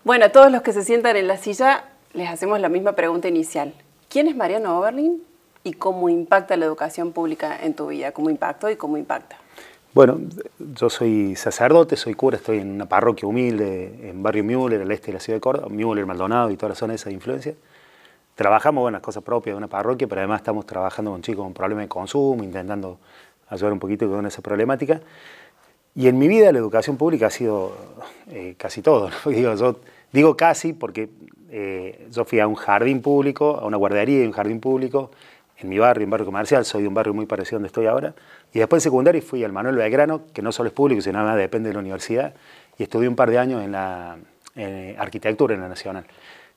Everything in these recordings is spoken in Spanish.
Bueno, a todos los que se sientan en la silla les hacemos la misma pregunta inicial. ¿Quién es Mariano Oberlin y cómo impacta la educación pública en tu vida? ¿Cómo impactó y cómo impacta? Bueno, yo soy sacerdote, soy cura, estoy en una parroquia humilde en Barrio Müller, al este de la ciudad de Córdoba, Müller, Maldonado y toda la zona esa de influencia. Trabajamos, bueno, las cosas propias de una parroquia, pero además estamos trabajando con chicos con problemas de consumo, intentando ayudar un poquito con esa problemática. Y en mi vida la educación pública ha sido casi todo, ¿no? Digo casi porque yo fui a un jardín público, a una guardería y un jardín público, en mi barrio, en barrio comercial, soy de un barrio muy parecido a donde estoy ahora. Y después en secundaria fui al Manuel Belgrano, que no solo es público, sino además depende de la universidad, y estudié un par de años en la arquitectura en la Nacional.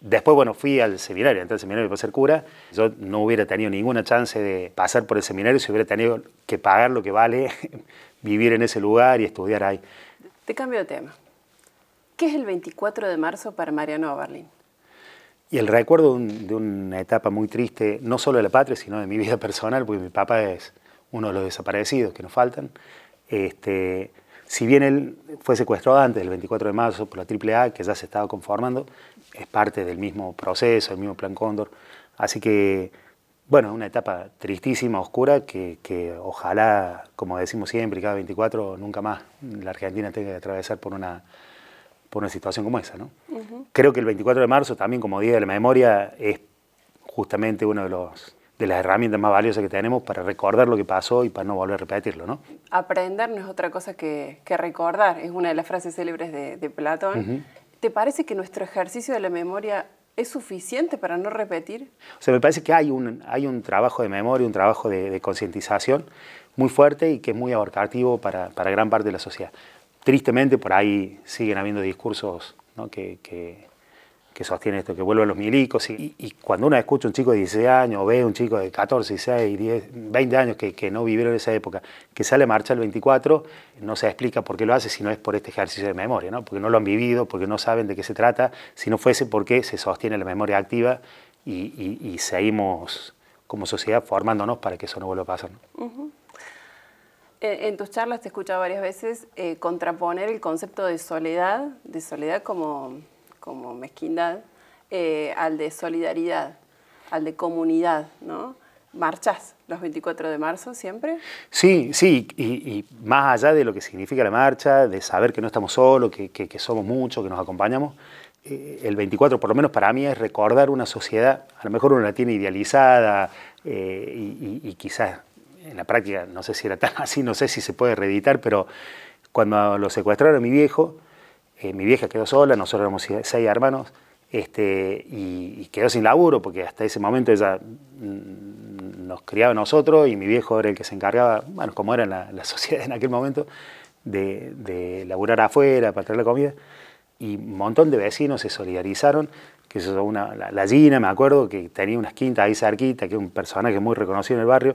Después, bueno, fui al seminario, entré al seminario para ser cura. Yo no hubiera tenido ninguna chance de pasar por el seminario si hubiera tenido que pagar lo que vale vivir en ese lugar y estudiar ahí. Te cambio de tema. ¿Qué es el 24 de marzo para Mariano Oberlin? Y el recuerdo de una etapa muy triste, no solo de la patria, sino de mi vida personal, porque mi papá es uno de los desaparecidos que nos faltan. Si bien él fue secuestrado antes del 24 de marzo por la AAA, que ya se estaba conformando, es parte del mismo proceso, del mismo Plan Cóndor. Así que, bueno, una etapa tristísima, oscura, que ojalá, como decimos siempre, cada 24, nunca más la Argentina tenga que atravesar por una situación como esa, ¿no? Creo que el 24 de marzo, también como Día de la Memoria, es justamente una de las herramientas más valiosas que tenemos para recordar lo que pasó y para no volver a repetirlo, ¿no? Aprender no es otra cosa que recordar, es una de las frases célebres de Platón. ¿Te parece que nuestro ejercicio de la memoria es suficiente para no repetir? O sea, me parece que hay un trabajo de memoria, un trabajo de concientización muy fuerte y que es muy abarcativo para gran parte de la sociedad. Tristemente, por ahí siguen habiendo discursos, ¿no? que sostienen esto, que vuelven los milicos. Y cuando uno escucha a un chico de 16 años o ve a un chico de 14, 16, 10, 20 años que no vivieron esa época, que sale a marchar el 24, no se explica por qué lo hace si no es por este ejercicio de memoria, ¿no? Porque no lo han vivido, porque no saben de qué se trata, si no fuese porque se sostiene la memoria activa y seguimos como sociedad formándonos para que eso no vuelva a pasar, ¿no? En tus charlas te he escuchado varias veces contraponer el concepto de soledad como mezquindad, al de solidaridad, al de comunidad, ¿no? ¿Marchás los 24 de marzo siempre? Sí, y más allá de lo que significa la marcha, de saber que no estamos solos, que somos muchos, que nos acompañamos, el 24 por lo menos para mí es recordar una sociedad, a lo mejor uno la tiene idealizada y quizás en la práctica no sé si era tan así, no sé si se puede reeditar, pero cuando lo secuestraron a mi viejo, mi vieja quedó sola, nosotros éramos 6 hermanos, y quedó sin laburo porque hasta ese momento ella nos criaba a nosotros y mi viejo era el que se encargaba, bueno, como era la sociedad en aquel momento, de laburar afuera para traer la comida. Y un montón de vecinos se solidarizaron, que eso, la Gina, me acuerdo, que tenía unas quintas ahí cerquita, que es un personaje muy reconocido en el barrio,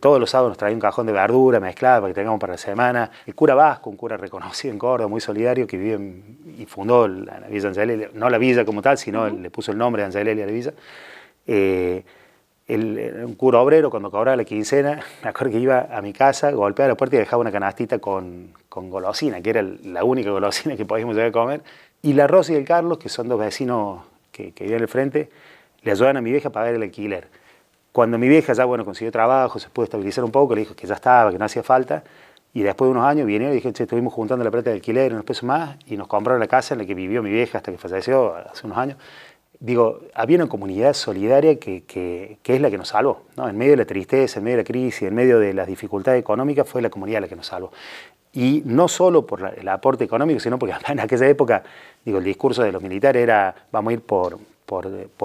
todos los sábados nos traía un cajón de verdura mezclada para que tengamos para la semana. El cura Vasco, un cura reconocido en Córdoba, muy solidario, que vive y fundó la Villa Angelelia, no la villa como tal, sino le puso el nombre de Angelelia a la villa. Un cura obrero, cuando cobraba la quincena, me acuerdo que iba a mi casa, golpeaba la puerta y dejaba una canastita con golosina, que era la única golosina que podíamos llegar a comer. Y la Rosa y el Carlos, que son dos vecinos que vivían al frente, le ayudaban a mi vieja a pagar el alquiler. Cuando mi vieja ya, bueno, consiguió trabajo, se pudo estabilizar un poco, le dijo que ya estaba, que no hacía falta, y después de unos años vinieron y dijeron, che, estuvimos juntando la plata de alquiler, unos pesos más, y nos compraron la casa en la que vivió mi vieja hasta que falleció hace unos años. Digo, había una comunidad solidaria que es la que nos salvó, ¿no? En medio de la tristeza, en medio de la crisis, en medio de las dificultades económicas, fue la comunidad la que nos salvó. Y no solo por el aporte económico, sino porque en aquella época, digo, el discurso de los militares era, vamos a ir por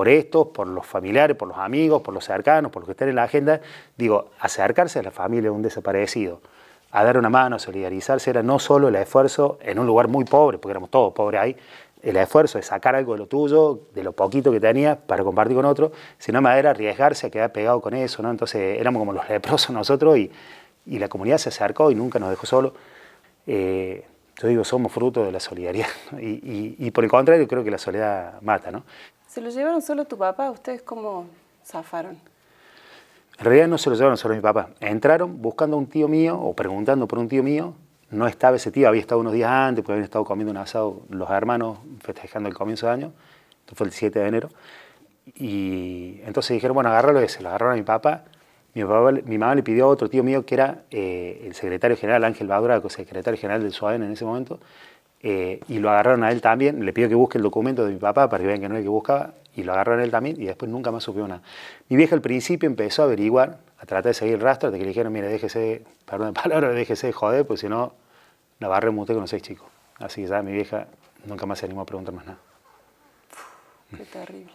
estos, por los familiares, por los amigos, por los cercanos, por los que están en la agenda. Digo, acercarse a la familia de un desaparecido, a dar una mano, a solidarizarse, era no solo el esfuerzo en un lugar muy pobre, porque éramos todos pobres ahí, el esfuerzo de sacar algo de lo tuyo, de lo poquito que tenías, para compartir con otro, sino más era arriesgarse a quedar pegado con eso, ¿no? Entonces éramos como los leprosos nosotros y la comunidad se acercó y nunca nos dejó solos. Yo digo, somos fruto de la solidaridad, ¿no? Y por el contrario, creo que la soledad mata, ¿no? ¿Se lo llevaron solo tu papá? ¿Ustedes cómo zafaron? En realidad no se lo llevaron solo a mi papá. Entraron buscando a un tío mío o preguntando por un tío mío no estaba ese tío, había estado unos días antes, porque habían estado comiendo un asado los hermanos, festejando el comienzo de año, esto fue el 7 de enero, y entonces dijeron, bueno, agárralo ese, lo agarraron a mi papá. Mi mamá le pidió a otro tío mío que era el secretario general, Ángel Badraco, secretario general del SOAEN en ese momento, y lo agarraron a él también, le pidió que busque el documento de mi papá para que vean que no era el que buscaba, y lo agarraron a él también, y después nunca más supo nada. Mi vieja al principio empezó a averiguar, a tratar de seguir el rastro, hasta que le dijeron, mire, déjese, perdón de palabra, déjese de joder, porque si no, la barremos usted con los 6 chicos. Así que ya mi vieja nunca más se animó a preguntar más nada. Qué terrible.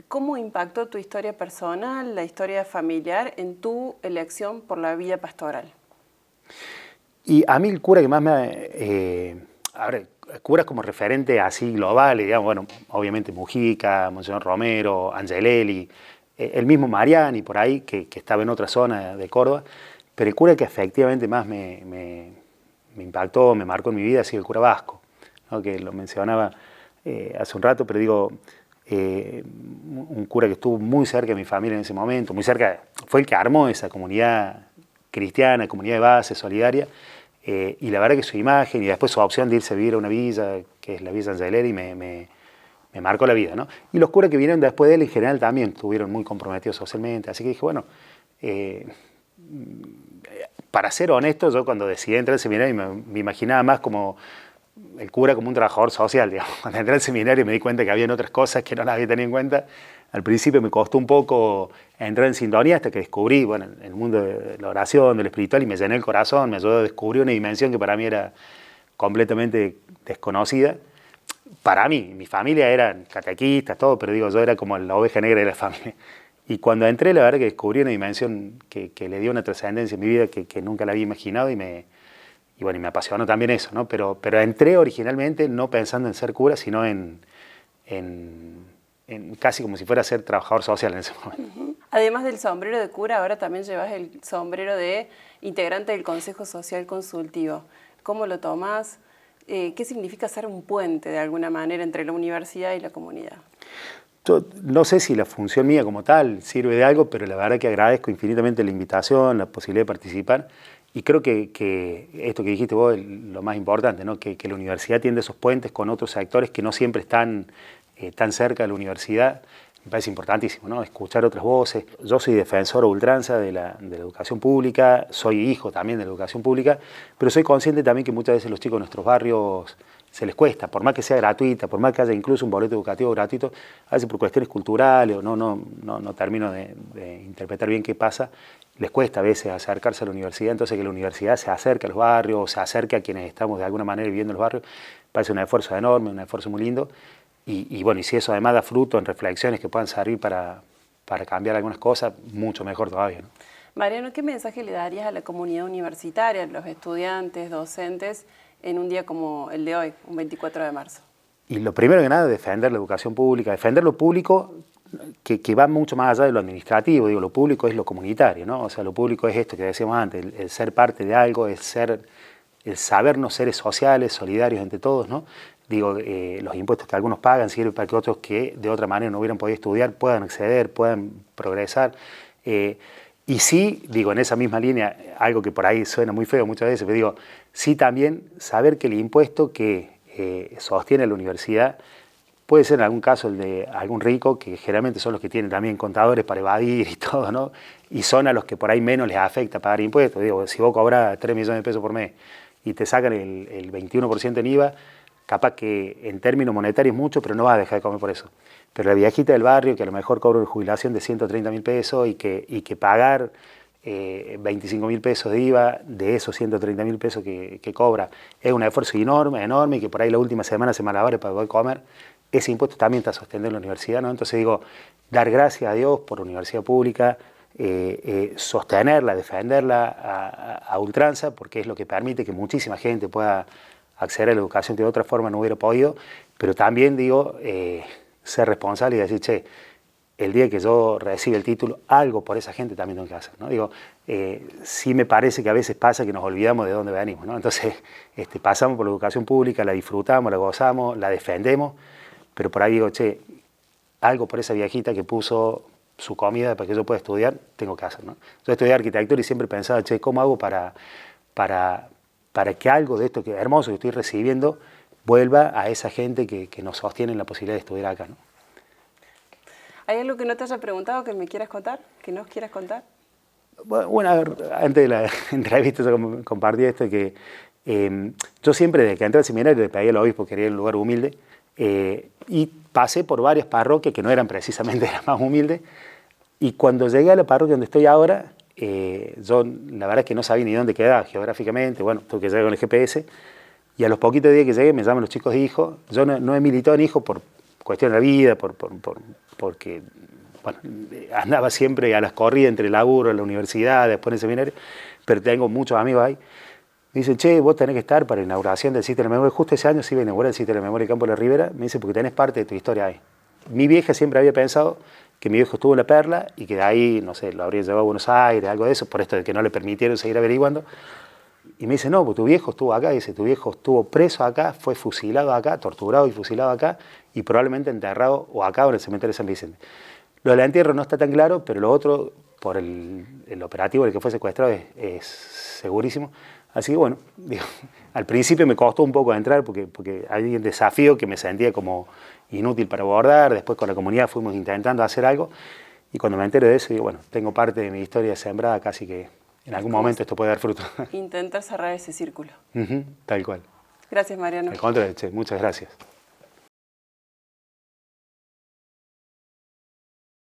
¿Cómo impactó tu historia personal, la historia familiar, en tu elección por la vida pastoral? Y a mí el cura que más ahora, curas como referente así globales, digamos, bueno, obviamente Mujica, Monseñor Romero, Angelelli, el mismo Mariani por ahí, que estaba en otra zona de Córdoba, pero el cura que efectivamente más me impactó, me marcó en mi vida ha sido el cura Vasco, ¿no? Que lo mencionaba hace un rato, pero digo, un cura que estuvo muy cerca de mi familia en ese momento, muy cerca, fue el que armó esa comunidad cristiana, comunidad de base, solidaria, y la verdad que su imagen y después su opción de irse a vivir a una villa, que es la Villa Angeleri, me marcó la vida, ¿no? Y los curas que vinieron después de él en general también estuvieron muy comprometidos socialmente, así que dije, bueno, para ser honesto, yo cuando decidí entrar al seminario me imaginaba más como el cura como un trabajador social, digamos. Cuando entré al seminario me di cuenta que había otras cosas que no las había tenido en cuenta. Al principio me costó un poco entrar en sintonía hasta que descubrí, bueno, el mundo de la oración, del espiritual, y me llené el corazón, me ayudó a descubrir una dimensión que para mí era completamente desconocida. Para mí, mi familia eran catequistas, todo, pero digo, yo era como la oveja negra de la familia. Y cuando entré, la verdad que descubrí una dimensión que le dio una trascendencia en mi vida que nunca la había imaginado y bueno, y me apasionó también eso, ¿no? Pero entré originalmente no pensando en ser cura, sino en casi como si fuera a ser trabajador social en ese momento. Además del sombrero de cura, ahora también llevas el sombrero de integrante del Consejo Social Consultivo. ¿Cómo lo tomás? ¿Qué significa ser un puente, de alguna manera, entre la universidad y la comunidad? Yo no sé si la función mía como tal sirve de algo, pero la verdad que agradezco infinitamente la invitación, la posibilidad de participar. Y creo que esto que dijiste vos es lo más importante, ¿no? Que la universidad tiende esos puentes con otros sectores que no siempre están tan cerca de la universidad. Me parece importantísimo, ¿no? Escuchar otras voces. Yo soy defensor a ultranza de la educación pública, soy hijo también de la educación pública, pero soy consciente también que muchas veces los chicos de nuestros barrios se les cuesta, por más que sea gratuita, por más que haya incluso un boleto educativo gratuito, a veces por cuestiones culturales o no termino de interpretar bien qué pasa, les cuesta a veces acercarse a la universidad, entonces que la universidad se acerque a los barrios, se acerque a quienes estamos de alguna manera viviendo en los barrios, parece un esfuerzo enorme, un esfuerzo muy lindo, y bueno, y si eso además da fruto en reflexiones que puedan servir para cambiar algunas cosas, mucho mejor todavía, ¿no? Mariano, ¿qué mensaje le darías a la comunidad universitaria, a los estudiantes, docentes, en un día como el de hoy, un 24 de marzo? Y lo primero que nada, defender la educación pública, defender lo público que va mucho más allá de lo administrativo, digo, lo público es lo comunitario, ¿no? O sea, lo público es esto que decíamos antes, el ser parte de algo, el sabernos seres sociales, solidarios entre todos, ¿no? Digo, los impuestos que algunos pagan sirven para que otros que de otra manera no hubieran podido estudiar puedan acceder, puedan progresar. Y sí, digo, en esa misma línea, algo que por ahí suena muy feo muchas veces, pero digo, sí también saber que el impuesto que sostiene la universidad puede ser en algún caso el de algún rico, que generalmente son los que tienen también contadores para evadir y todo, ¿no? Y son a los que por ahí menos les afecta pagar impuestos. Digo, si vos cobras 3 millones de pesos por mes y te sacan el 21% en IVA, capaz que en términos monetarios mucho, pero no vas a dejar de comer por eso. Pero la viejita del barrio, que a lo mejor cobra una jubilación de 130.000 pesos y que pagar 25.000 pesos de IVA de esos 130.000 pesos que cobra es un esfuerzo enorme, y que por ahí la última semana se malabare para poder comer, ese impuesto también está sosteniendo en la universidad, ¿no? Entonces digo, dar gracias a Dios por la universidad pública, sostenerla, defenderla a ultranza, porque es lo que permite que muchísima gente pueda acceder a la educación que de otra forma no hubiera podido, pero también digo, ser responsable y decir, che, el día que yo reciba el título, algo por esa gente también tengo que hacer, ¿no? Digo, sí me parece que a veces pasa que nos olvidamos de dónde venimos, ¿no? Entonces, pasamos por la educación pública, la disfrutamos, la gozamos, la defendemos, pero por ahí digo, che, algo por esa viejita que puso su comida para que yo pueda estudiar, tengo que hacer, ¿no? Yo estudié arquitectura y siempre pensaba, che, ¿cómo hago para que algo de esto que hermoso que estoy recibiendo vuelva a esa gente que nos sostiene en la posibilidad de estudiar acá, ¿no? ¿Hay algo que no te haya preguntado que me quieras contar, que nos quieras contar? Bueno, a ver, antes de la entrevista yo compartí esto que yo siempre desde que entré al seminario le pedí al obispo, quería un lugar humilde, y pasé por varias parroquias que no eran precisamente las más humildes, y cuando llegué a la parroquia donde estoy ahora, yo la verdad es que no sabía ni dónde quedaba geográficamente, bueno, tuve que llegar con el GPS, y a los poquitos días que llegué me llaman los chicos de Hijo. Yo no he militado en Hijo por cuestión de la vida, porque bueno, andaba siempre a las corridas entre el laburo, la universidad, después en el seminario, pero tengo muchos amigos ahí. Me dicen, che, vos tenés que estar para la inauguración del sitio de la memoria. Justo ese año se iba a inaugurar el sitio de la memoria de Campo de la Ribera. Me dice, porque tenés parte de tu historia ahí. Mi vieja siempre había pensado que mi viejo estuvo en La Perla y que de ahí, no sé, lo habría llevado a Buenos Aires, algo de eso, por esto de que no le permitieron seguir averiguando. Y me dice, no, pues tu viejo estuvo acá. Dice, tu viejo estuvo preso acá, fue fusilado acá, torturado y fusilado acá, y probablemente enterrado o acá o en el cementerio de San Vicente. Lo del entierro no está tan claro, pero lo otro, por el operativo del que fue secuestrado, es segurísimo. Así que bueno, digo, al principio me costó un poco entrar porque hay un desafío que me sentía como inútil para abordar. Después con la comunidad fuimos intentando hacer algo, y cuando me entero de eso, digo, bueno, tengo parte de mi historia sembrada, casi que en algún momento esto puede dar fruto. Intentar cerrar ese círculo. Tal cual. Gracias, Mariano. Al contrario, che, muchas gracias.